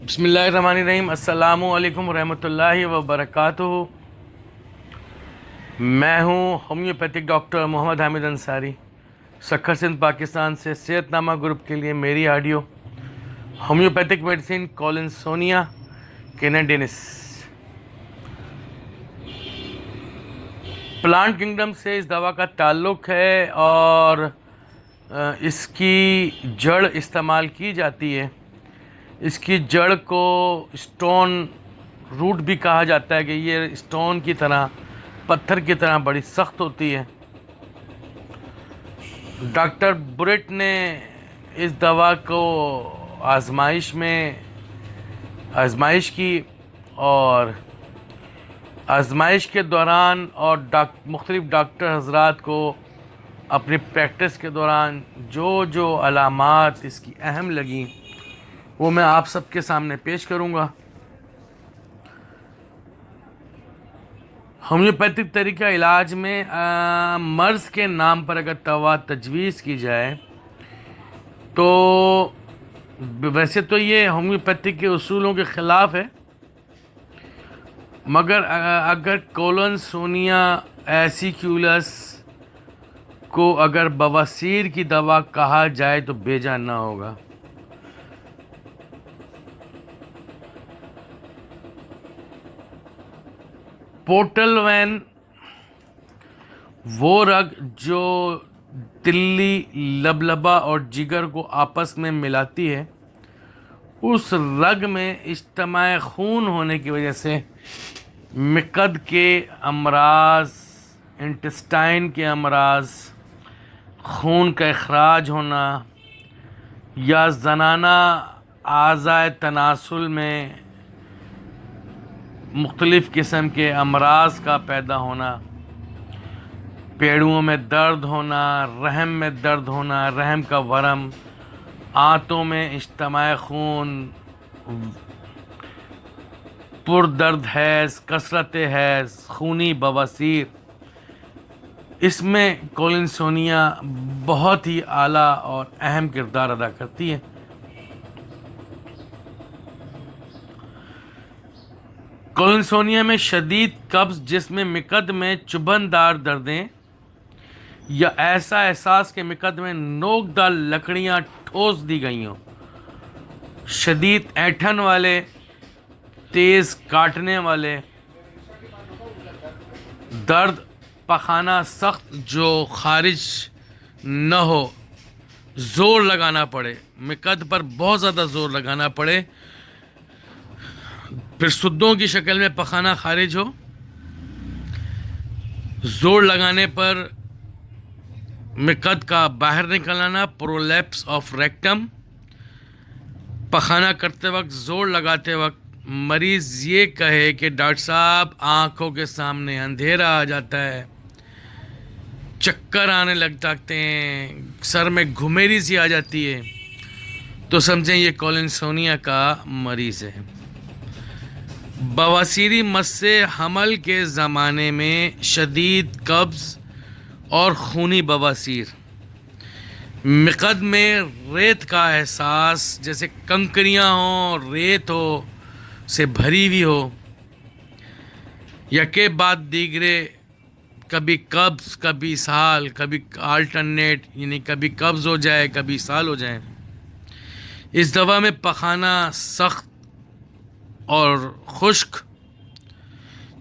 بسم اللہ الرحمن الرحیم۔ السلام علیکم ورحمۃ اللہ وبرکاتہ۔ میں ہوں ہومیوپیتھک ڈاکٹر محمد حامد انصاری، سکھر سندھ پاکستان سے۔ صحت نامہ گروپ کے لیے میری audio homeopathic medicine Collinsonia Canadensis. Plant kingdom سے اس دوا کا تعلق ہے اور اس کی جڑ استعمال کی جاتی ہے۔ اس کی جڑ کو اسٹون روٹ بھی کہا جاتا ہے کہ یہ اسٹون کی طرح، پتھر کی طرح بڑی سخت ہوتی ہے۔ ڈاکٹر برٹ نے اس دوا کو آزمائش کی اور آزمائش کے دوران اور مختلف ڈاکٹر حضرات کو اپنی پریکٹس کے دوران جو علامات اس کی اہم لگیں وہ میں آپ سب کے سامنے پیش کروں گا۔ ہومیوپیتھک طریقہ علاج میں مرض کے نام پر اگر دوا تجویز کی جائے تو ویسے تو یہ ہومیوپیتھک کے اصولوں کے خلاف ہے، مگر اگر کولنسونیا ایسیکیولس کو اگر بواسیر کی دوا کہا جائے تو بے جان نہ ہوگا۔ پورٹل وین وہ رگ جو تلی، لبلبا اور جگر کو آپس میں ملاتی ہے، اس رگ میں اجتماع خون ہونے کی وجہ سے مقد کے امراض، انٹسٹائن کے امراض، خون کا اخراج ہونا یا زنانہ اعضائے تناسل میں مختلف قسم کے امراض کا پیدا ہونا، پیڑوں میں درد ہونا، رحم میں درد ہونا، رحم کا ورم، آنتوں میں اجتماع خون، پر درد حیض، کثرت حیض، خونی بواسیر، اس میں کولنسونیا بہت ہی اعلیٰ اور اہم کردار ادا کرتی ہے۔ کولنسونیا میں شدید قبض جس میں مقد میں چبھن دار دردیں یا ایسا احساس کہ مقد میں نوک دار لکڑیاں ٹھوس دی گئی ہوں، شدید اینٹھن والے، تیز کاٹنے والے درد، پخانہ سخت جو خارج نہ ہو، زور لگانا پڑے، مقد پر بہت زیادہ زور لگانا پڑے، پھر سدوں کی شکل میں پخانہ خارج ہو، زور لگانے پر مقد کا باہر نکل آنا، پرولیپس آف ریکٹم، پخانہ کرتے وقت، زور لگاتے وقت مریض یہ کہے کہ ڈاکٹر صاحب آنکھوں کے سامنے اندھیرا آ جاتا ہے، چکر آنے لگ جاتے ہیں، سر میں گھمیری سی آ جاتی ہے، تو سمجھیں یہ کولنسونیا کا مریض ہے۔ بواسیری مس حمل کے زمانے میں شدید قبض اور خونی بواسیر، مقد میں ریت کا احساس جیسے کنکریاں ہوں، ریت ہو سے بھری ہوئی ہو، یکے بعد دیگرے، کبھی قبض کبھی اسہال، کبھی آلٹرنیٹ، یعنی کبھی قبض ہو جائے کبھی اسہال ہو جائے۔ اس دوا میں پخانہ سخت اور خشک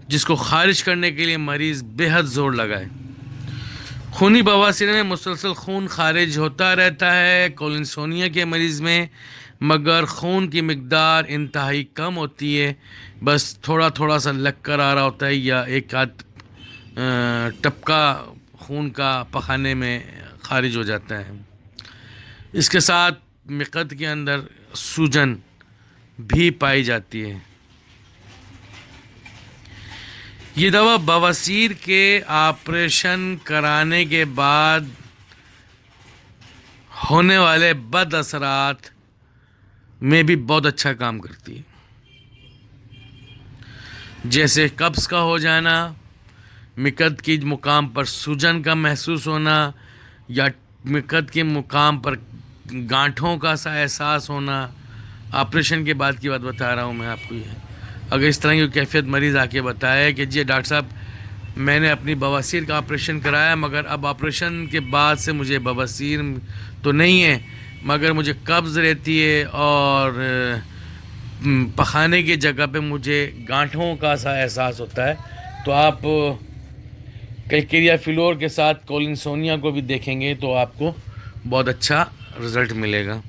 جس کو خارج کرنے کے لیے مریض بے حد زور لگائے۔ خونی بواسیر میں مسلسل خون خارج ہوتا رہتا ہے کولنسونیا کے مریض میں، مگر خون کی مقدار انتہائی کم ہوتی ہے، بس تھوڑا تھوڑا سا لگ کر آ رہا ہوتا ہے یا ایک آدھ ٹپکا خون کا پخانے میں خارج ہو جاتا ہے۔ اس کے ساتھ مقد کے اندر سوجن بھی پائی جاتی ہے۔ یہ دوا بواسیر کے آپریشن کرانے کے بعد ہونے والے بد اثرات میں بھی بہت اچھا کام کرتی ہے، جیسے قبض کا ہو جانا، مقد کی مقام پر سوجن کا محسوس ہونا یا مقد کے مقام پر گانٹھوں کا سا احساس ہونا، آپریشن کے بعد کی بات بتا رہا ہوں میں آپ کو. یہ اگر اس طرح کی کیفیت مریض آ کے بتائے کہ جی ڈاکٹر صاحب میں نے اپنی بواسیر کا آپریشن کرایا مگر اب آپریشن کے بعد سے مجھے بواسیر تو نہیں ہے مگر مجھے قبض رہتی ہے اور پخانے کی جگہ پہ مجھے گانٹھوں کا سا احساس ہوتا ہے, تو آپ کیلکیریا فلور کے ساتھ کولنسونیا کو بھی دیکھیں گے تو آپ کو بہت اچھا رزلٹ ملے گا.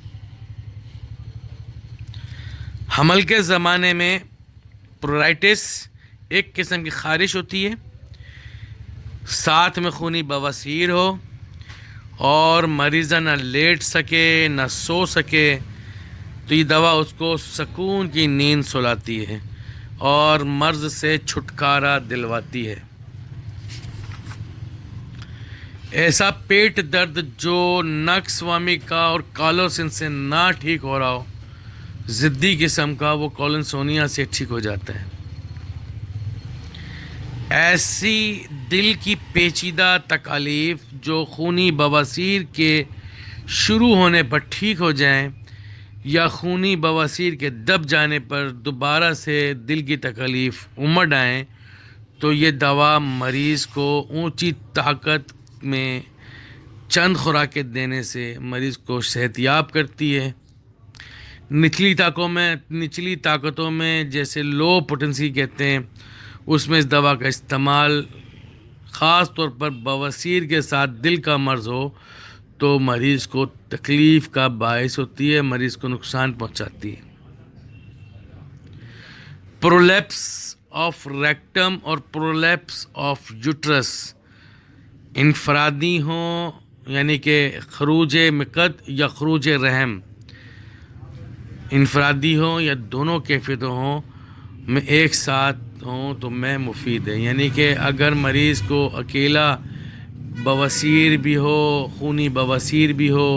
حمل کے زمانے میں پرورائٹس ایک قسم کی خارش ہوتی ہے, ساتھ میں خونی بواسیر ہو اور مریضہ نہ لیٹ سکے نہ سو سکے, تو یہ دوا اس کو سکون کی نیند سلاتی ہے اور مرض سے چھٹکارا دلواتی ہے. ایسا پیٹ درد جو نقص وامی کا اور کالوسن سے نہ ٹھیک ہو رہا ہو, ضدی قسم کا, وہ کولنسونیا سے ٹھیک ہو جاتا ہے. ایسی دل کی پیچیدہ تکالیف جو خونی بواسیر کے شروع ہونے پر ٹھیک ہو جائیں یا خونی بواسیر کے دب جانے پر دوبارہ سے دل کی تکالیف امڑ آئیں, تو یہ دوا مریض کو اونچی طاقت میں چند خوراکیں دینے سے مریض کو صحت یاب کرتی ہے. نچلی طاقتوں میں جیسے لو پوٹنسی کہتے ہیں, اس میں اس دوا کا استعمال خاص طور پر بواسیر کے ساتھ دل کا مرض ہو تو مریض کو تکلیف کا باعث ہوتی ہے, مریض کو نقصان پہنچاتی ہے. پرولیپس آف ریکٹم اور پرولیپس آف یوٹرس انفرادی ہوں یعنی کہ خروج مقد یا خروج رحم انفرادی ہوں یا دونوں کیفیتوں ہوں میں ایک ساتھ ہوں تو میں مفید ہے. یعنی کہ اگر مریض کو اکیلا بواسیر بھی ہو, خونی بواسیر بھی ہو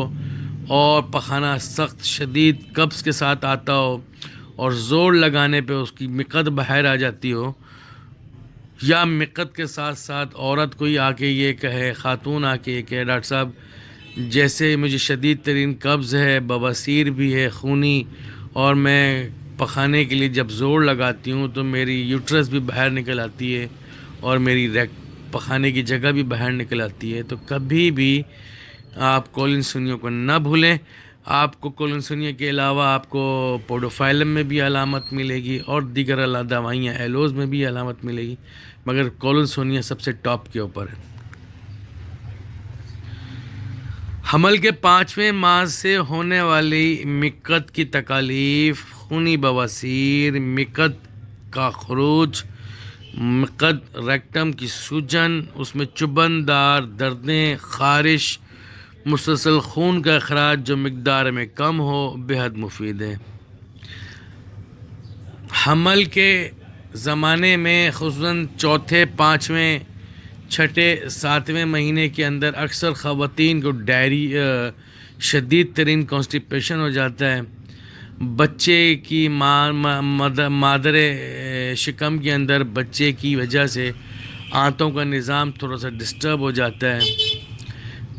اور پخانہ سخت شدید قبض کے ساتھ آتا ہو اور زور لگانے پہ اس کی مقد باہر آ جاتی ہو, یا مقد کے ساتھ ساتھ عورت کوئی آ کے یہ کہے, خاتون آ کے یہ کہے ڈاکٹر صاحب جیسے مجھے شدید ترین قبض ہے, بواسیر بھی ہے خونی, اور میں پخانے کے لیے جب زور لگاتی ہوں تو میری یوٹرس بھی باہر نکل آتی ہے اور میری پخانے کی جگہ بھی باہر نکل آتی ہے, تو کبھی بھی آپ کولنسونیا کو نہ بھولیں. آپ کو کولنسونیا کے علاوہ آپ کو پوڈوفائلم میں بھی علامت ملے گی اور دیگر دوائیاں ایلوز میں بھی علامت ملے گی, مگر کولنسونیا سب سے ٹاپ کے اوپر ہے. حمل کے 5ویں ماہ سے ہونے والی مقد کی تکالیف, خونی بواسیر, مقد کا خروج, مقد ریکٹم کی سوجن, اس میں چبھن دار دردیں, خارش, مسلسل خون کا اخراج جو مقدار میں کم ہو, بہت مفید ہے. حمل کے زمانے میں خصوصاً چوتھے, 5ویں, 6, 7ویں مہینے کے اندر اکثر خواتین کو شدید ترین کانسٹیپیشن ہو جاتا ہے. بچے کی مادر شکم کے اندر بچے کی وجہ سے آنتوں کا نظام تھوڑا سا ڈسٹرب ہو جاتا ہے.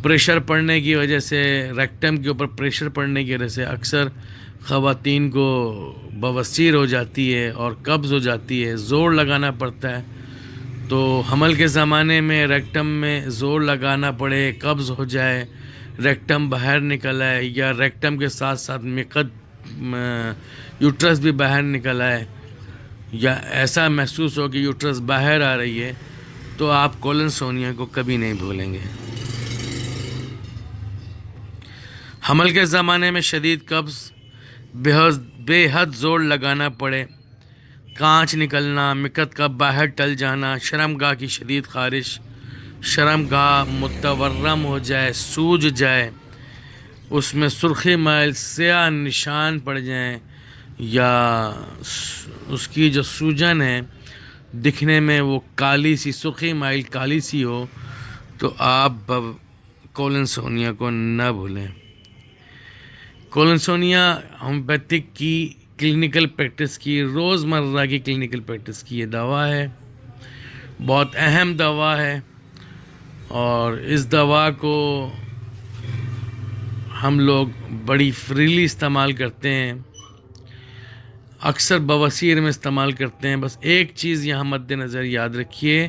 پریشر پڑنے کی وجہ سے, ریکٹم کے اوپر پریشر پڑنے کی وجہ سے اکثر خواتین کو بواسیر ہو جاتی ہے اور قبض ہو جاتی ہے, زور لگانا پڑتا ہے. تو حمل کے زمانے میں ریکٹم میں زور لگانا پڑے, قبض ہو جائے, ریکٹم باہر نکل آئے یا ریکٹم کے ساتھ ساتھ مقد یوٹرس بھی باہر نکل آئے, یا ایسا محسوس ہو کہ یوٹرس باہر آ رہی ہے, تو آپ کولنسونیا کو کبھی نہیں بھولیں گے. حمل کے زمانے میں شدید قبض, بے حد زور لگانا پڑے, کانچ نکلنا, مقد کا باہر ٹل جانا, شرمگاہ کی شدید خارش, شرمگاہ متورم ہو جائے, سوج جائے, اس میں سرخی مائل سیاہ نشان پڑ جائیں, یا اس کی جو سوجن ہے دکھنے میں وہ کالی سی, سرخی مائل کالی سی ہو, تو آپ کولنسونیا کو نہ بھولیں. کولنسونیا ہومیوپیتھک کی کلینکل پریکٹس کی, روزمرہ کی کلینکل پریکٹس کی یہ دوا ہے, بہت اہم دوا ہے, اور اس دوا کو ہم لوگ بڑی فریلی استعمال کرتے ہیں. اکثر بواسیر میں استعمال کرتے ہیں. بس ایک چیز یہاں مد نظر یاد رکھیے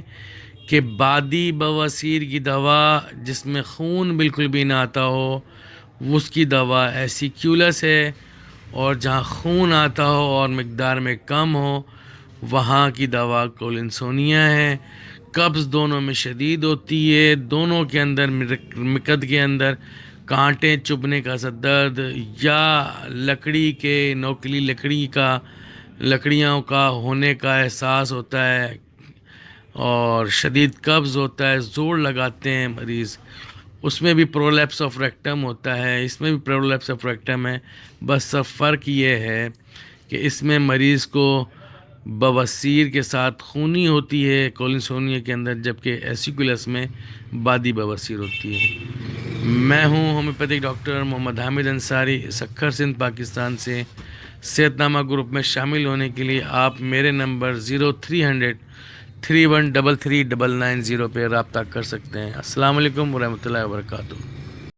کہ بادی بواسیر کی دوا جس میں خون بالکل بھی نہ آتا ہو اس کی دوا ایسیکیولس ہے، اور جہاں خون آتا ہو اور مقدار میں کم ہو وہاں کی دوا کولنسونیا ہے. قبض دونوں میں شدید ہوتی ہے، دونوں کے اندر مقد کے اندر کانٹے چبھنے کا سا درد یا لکڑی کے نوکلی لکڑیوں کا ہونے کا احساس ہوتا ہے اور شدید قبض ہوتا ہے، زور لگاتے ہیں مریض. اس میں بھی پرولیپس آف ریکٹم ہوتا ہے، اس میں بھی پرولیپس آف ریکٹم ہے. بس سب فرق یہ ہے کہ اس میں مریض کو بواسیر کے ساتھ خونی ہوتی ہے کولنسونیا کے اندر، جبکہ ایسیکولس میں بادی بواسیر ہوتی ہے. میں ہوں ہومیوپیتھک ڈاکٹر محمد حامد انصاری، سکھر سندھ پاکستان سے. صحت نامہ گروپ میں شامل ہونے کے لیے آپ میرے نمبر 0300 3133 990 پہ رابطہ کر سکتے ہیں. السلام علیکم ورحمۃ اللہ وبرکاتہ.